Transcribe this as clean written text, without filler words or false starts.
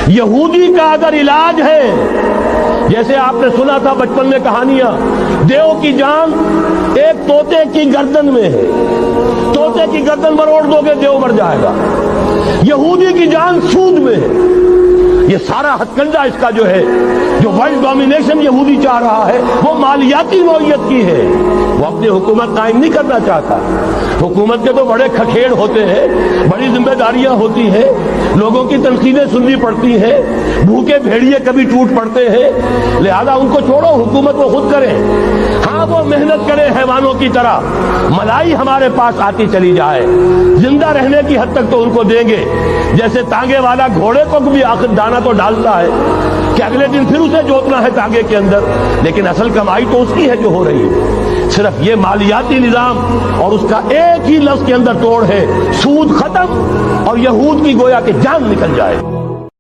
यहूदी का अगर इलाज है, जैसे आपने सुना था बचपन में कहानियां, देव की जान एक तोते की गर्दन में है, तोते की गर्दन मरोड़ दोगे देव मर जाएगा। यहूदी की जान सूद में है। ये सारा हथकंडा इसका जो है, जो वर्ल्ड डोमिनेशन यहूदी चाह रहा है, वो मालियाती नौइयत की है। वो अपनी हुकूमत कायम नहीं करना चाहता। हुकूमत के तो बड़े खखेड़ होते हैं, बड़ी जिम्मेदारियां होती हैं, लोगों की तनकीदें सुननी पड़ती हैं, भूखे भेड़िए कभी टूट पड़ते हैं। लिहाजा उनको छोड़ो, हुकूमत वो खुद करें। हाँ, वो मेहनत करें हैवानों की तरह, मलाई हमारे पास आती चली जाए, जिंदा रहने की हद तक तो उनको देंगे। जैसे तांगे वाला घोड़े को भी आखिर दाना तो डालता है कि अगले दिन फिर उसे जोतना है तांगे के अंदर, लेकिन असल कमाई तो उसकी है जो हो रही है। सिर्फ ये मालियाती निजाम और उसका एक ही लफ्ज के अंदर तोड़ है, सूद खत्म और यहूद की गोया के जान निकल जाए।